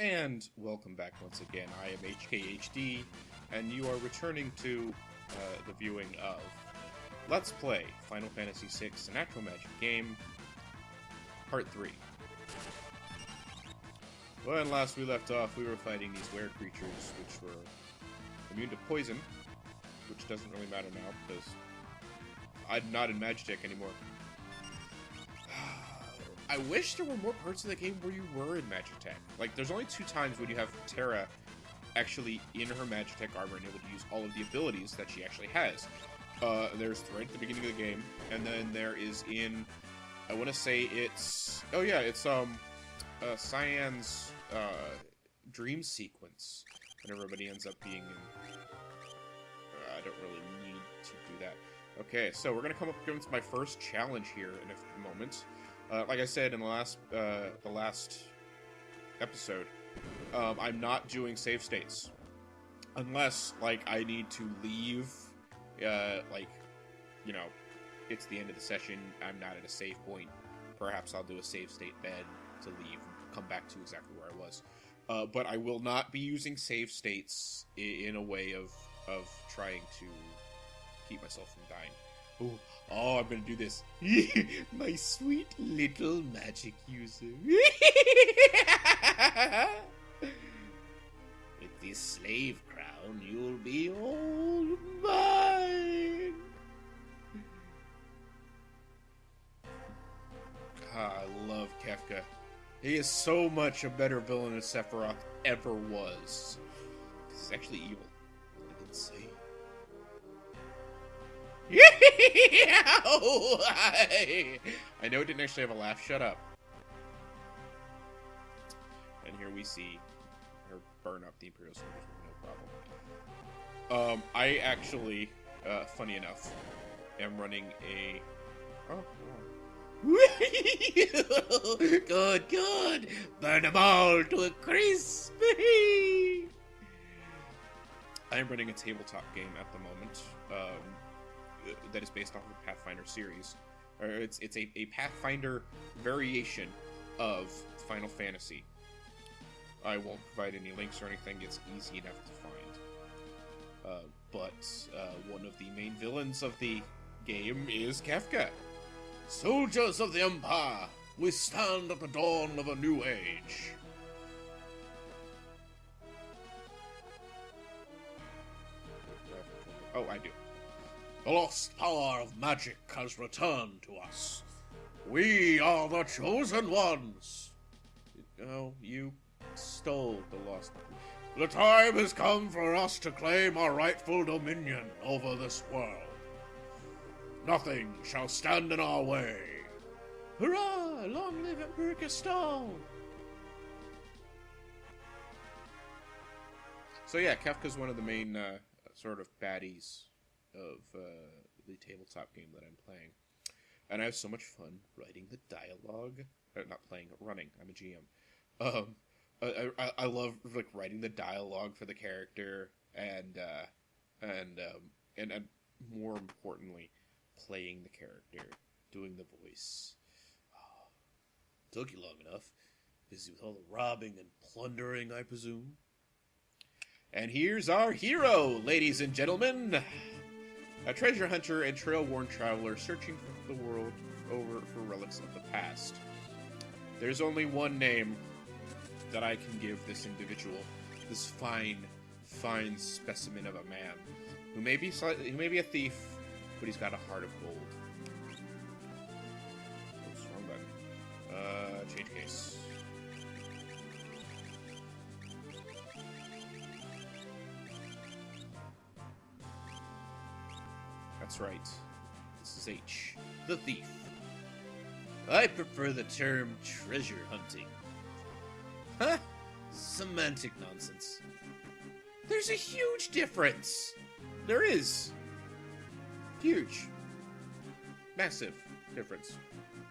And welcome back once again. I am HKHD, and you are returning to the viewing of Let's Play Final Fantasy VI An Actual Magic Game, Part 3. When last we left off, we were fighting these were creatures, which were immune to poison, which doesn't really matter now, because I'm not in Magitech anymore. I wish there were more parts of the game where you were in Magitech. Like, there's only 2 times when you have Terra actually in her Magitech armor and able to use all of the abilities that she actually has. There's right at the beginning of the game, and then there is in, I want to say it's, oh yeah, it's, Cyan's, dream sequence, and everybody ends up being in, I don't really need to do that. Okay, so we're gonna come up against my first challenge here in a moment. Like I said in the last episode, I'm not doing save states. Unless, like, I need to leave, like, you know, it's the end of the session, I'm not at a save point. Perhaps I'll do a save state then to leave, come back to exactly where I was. But I will not be using save states in a way of trying to keep myself from dying. Ooh. Oh, I'm gonna do this. My sweet little magic user. With this slave crown, you'll be all mine. I love Kefka. He is so much a better villain than Sephiroth ever was. He's actually evil. Insane. I know it didn't actually have a laugh. Shut up. And here we see her burn up the Imperial Soldiers with no problem. I actually, funny enough, am running a... Oh, good, good! Burn them all to a crisp! I am running a tabletop game at the moment. That is based off of the Pathfinder series. It's a Pathfinder variation of Final Fantasy. I won't provide any links or anything, it's easy enough to find. But one of the main villains of the game is Kefka. Soldiers of the Empire, we stand at the dawn of a new age. Oh, I do. The lost power of magic has returned to us. We are the chosen ones. Oh, you stole the lost... The time has come for us to claim our rightful dominion over this world. Nothing shall stand in our way. Hurrah! Long live Emperor Gaston! So yeah, Kefka's one of the main sort of baddies of the tabletop game that I'm playing. And I have so much fun writing the dialogue. Not playing, running. I'm a GM. I love, like, writing the dialogue for the character and more importantly, playing the character, doing the voice. Oh, took you long enough. Busy with all the robbing and plundering, I presume. And here's our hero, ladies and gentlemen! A treasure hunter and trail-worn traveler searching the world over for relics of the past. There's only one name that I can give this individual, this fine, fine specimen of a man, who may be a thief, but he's got a heart of gold. Oops, wrong button. Change case. That's right. This is H, the thief. I prefer the term treasure hunting. Huh? Semantic nonsense. There's a huge difference. There is. Huge. Massive difference.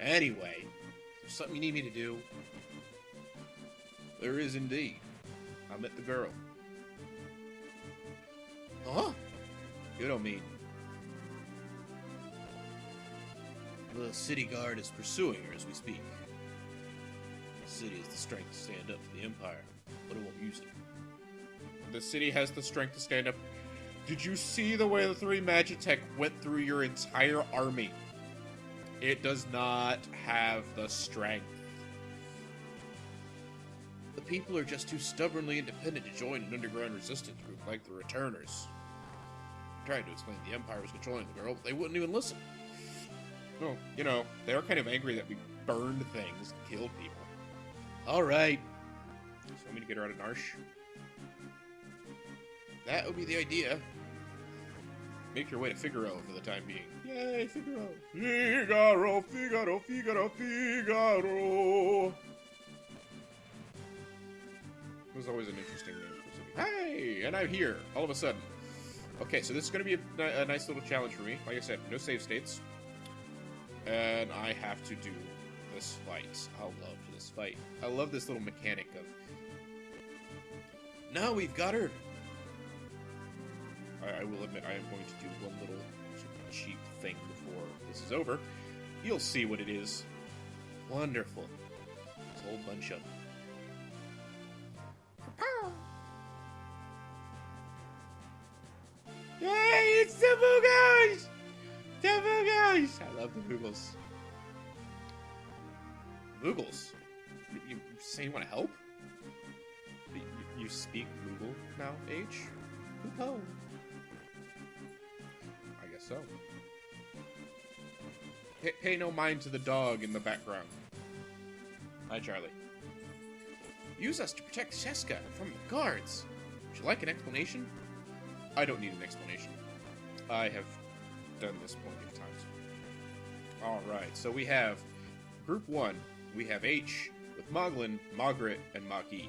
Anyway, there's something you need me to do. There is indeed. I met the girl. Huh? You don't mean... The city guard is pursuing her as we speak. The city has the strength to stand up to the Empire. but it won't use it. The city has the strength to stand up. Did you see the way the 3 Magitech went through your entire army? It does not have the strength. The people are just too stubbornly independent to join an underground resistance group like the Returners. I tried to explain the Empire was controlling the girl, but they wouldn't even listen. Well, you know, they are kind of angry that we burned things and killed people. Alright. So want me to get her out of Narsh? That would be the idea. Make your way to Figaro for the time being. Yay, Figaro! Figaro, Figaro, Figaro, Figaro! It was always an interesting name for a city. Hey! And I'm here, all of a sudden. Okay, so this is going to be a nice little challenge for me. Like I said, no save states. And I have to do this fight. I love this fight. I love this little mechanic of... Now we've got her! I will admit I am going to do one little sort of cheap thing before this is over. You'll see what it is. Wonderful. This whole bunch of... Yay! It's the moogles! The moogles! I love the moogles. Moogles? You say you want to help? You speak Moogle now, H? KUPO. I guess so. Pay no mind to the dog in the background. Hi, Charlie. Use us to protect Sheska from the guards. Would you like an explanation? I don't need an explanation. I have done this plenty of times. Alright, so we have Group 1. We have H with Moglin, Margaret, and Maki.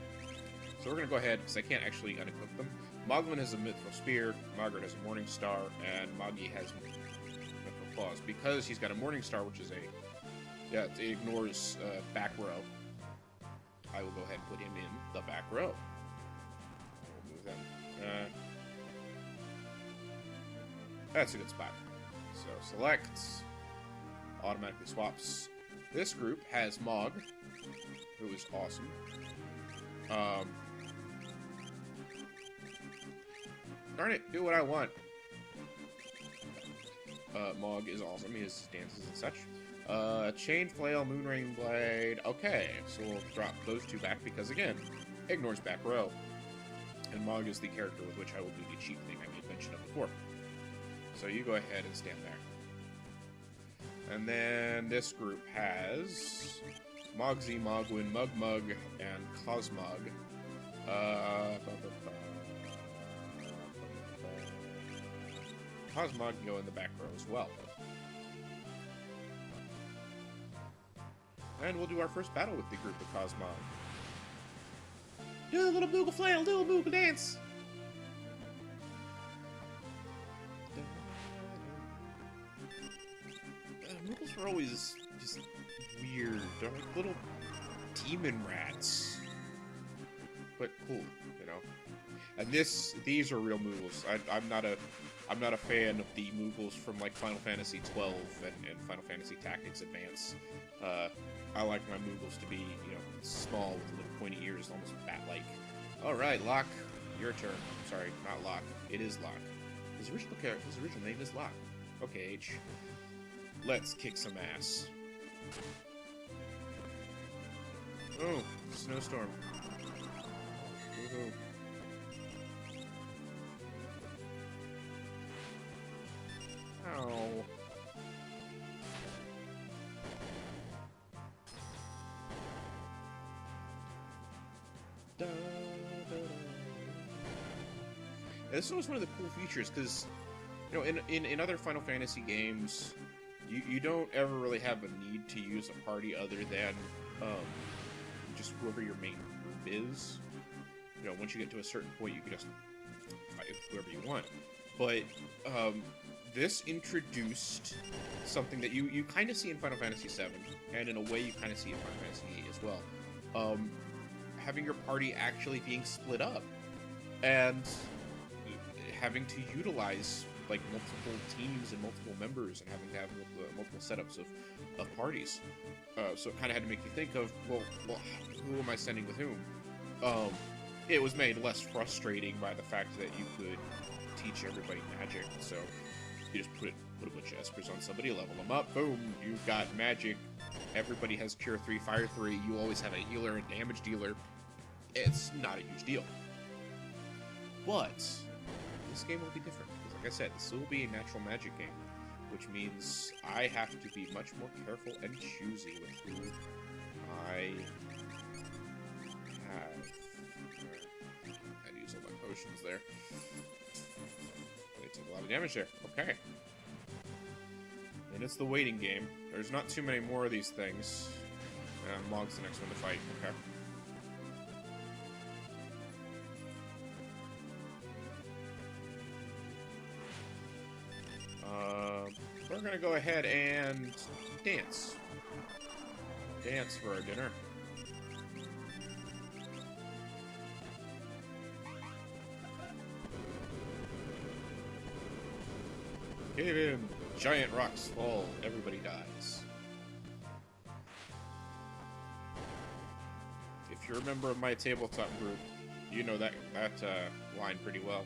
So we're going to go ahead, because I can't actually unequip them. Moglin has a Mythril Spear, Margaret has a Morning Star, and Magi has Mythril Claws. Because he's got a Morning Star, which is a... Yeah, it ignores back row. I will go ahead and put him in the back row. We'll move them. That's a good spot. So select, automatically swaps. This group has Mog, who is awesome. Darn it, do what I want. Mog is awesome. He has dances and such. Chain Flail, Moonrain Blade. Okay, so we'll drop those two back because, again, ignores back row. And Mog is the character with which I will do the cheat thing I made mention of before. So you go ahead and stand there. And then this group has Mogzy, Mogwin, Mugmug, and Cosmog. Cosmog can go in the back row as well. And we'll do our first battle with the group of Cosmog. Do a little Moogle flail, do a Moogle dance! Moogles are always just weird. They're like little demon rats. But cool, you know. And these are real Moogles. I'm not a fan of the Moogles from like Final Fantasy XII and Final Fantasy Tactics Advance. I like my Moogles to be, you know, small with little pointy ears, almost bat-like. Alright, Locke, your turn. Sorry, not Locke. It is Locke. His original name is Locke. Okay, H. Let's kick some ass. Oh, snowstorm. Woohoo. Ow. Da, da, da. This was one of the cool features because, you know, in other Final Fantasy games, you don't ever really have a need to use a party other than just whoever your main group is. You know, once you get to a certain point, you can just fight with whoever you want. But this introduced something that you kind of see in Final Fantasy VII, and in a way you kind of see in Final Fantasy VIII as well. Having your party actually being split up, and having to utilize like multiple teams and multiple members, and having to have multiple setups of parties. So it kind of had to make you think of, well, who am I sending with whom? it was made less frustrating by the fact that you could teach everybody magic. So you just put a bunch of espers on somebody, level them up, boom, you've got magic. Everybody has Cure 3, Fire 3, you always have a healer and damage dealer. It's not a huge deal. But this game will be different. Because like I said, this will be a natural magic game, which means I have to be much more careful and choosy with who I have. I had to use all my potions there. They took a lot of damage there. Okay. And it's the waiting game. There's not too many more of these things. And Mog's the next one to fight. Okay. We're gonna go ahead and dance. Dance for our dinner. Give him giant rocks fall, everybody dies. If you're a member of my tabletop group, you know that line pretty well.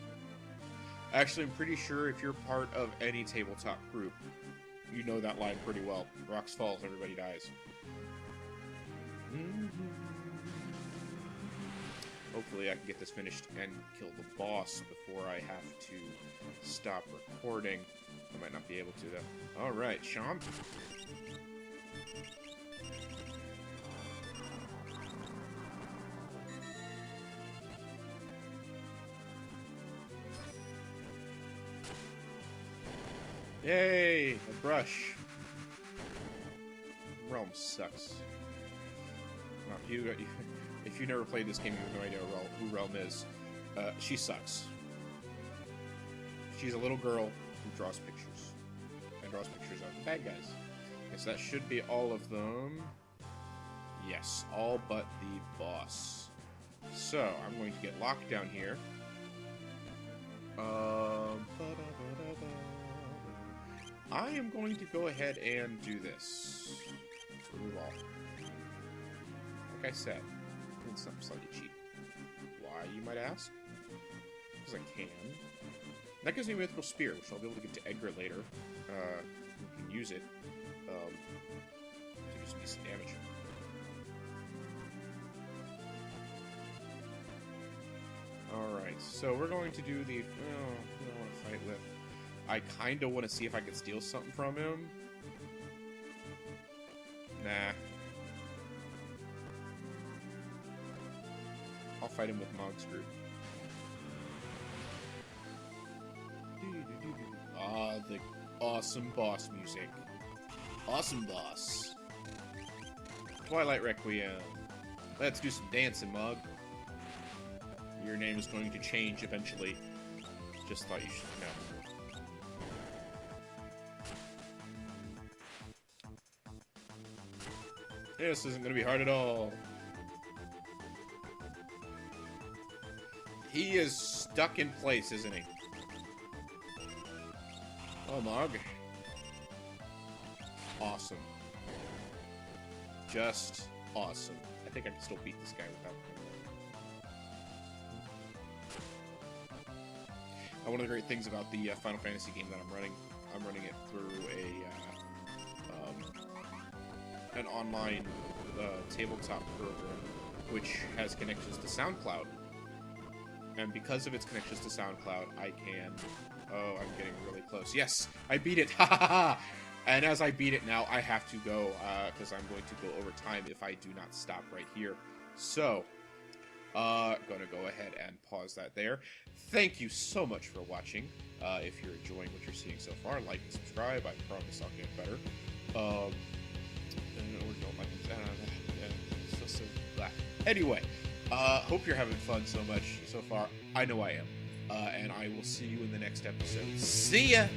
Actually, I'm pretty sure if you're part of any tabletop group, you know that line pretty well. Rocks fall, everybody dies. Hopefully I can get this finished and kill the boss before I have to stop recording. I might not be able to, though. Alright, Chomp. Yay! A brush. Realm sucks. Well, if you never played this game, you have no idea who Realm is. She sucks. She's a little girl who draws pictures. And draws pictures of the bad guys. Okay, so that should be all of them. Yes, all but the boss. So, I'm going to get locked down here. I am going to go ahead and do this. Remove all. Like I said, doing something slightly cheap. Why, you might ask? Because I can. That gives me a Mythical Spear, which I'll be able to get to Edgar later. We can use it to do some decent damage. Alright, so we're going to do the... Oh, who do I want to fight with? I kind of want to see if I can steal something from him. Nah. I'll fight him with Mog's group. Ah, the awesome boss music. Awesome boss. Twilight Requiem. Let's do some dancing, Mog. Your name is going to change eventually. Just thought you should know. This isn't going to be hard at all. He is stuck in place, isn't he? Oh, Mog. Awesome. Just awesome. I think I can still beat this guy without... One of the great things about the Final Fantasy game that I'm running it through an online tabletop program, which has connections to SoundCloud. And because of its connections to SoundCloud, I can... Oh, I'm getting really close. Yes! I beat it! Ha ha ha! And as I beat it now, I have to go, because I'm going to go over time if I do not stop right here. So, gonna go ahead and pause that there. Thank you so much for watching. If you're enjoying what you're seeing so far, like and subscribe. I promise I'll get better. Or don't like it. Anyway, hope you're having fun so much so far. I know I am. And I will see you in the next episode. See ya!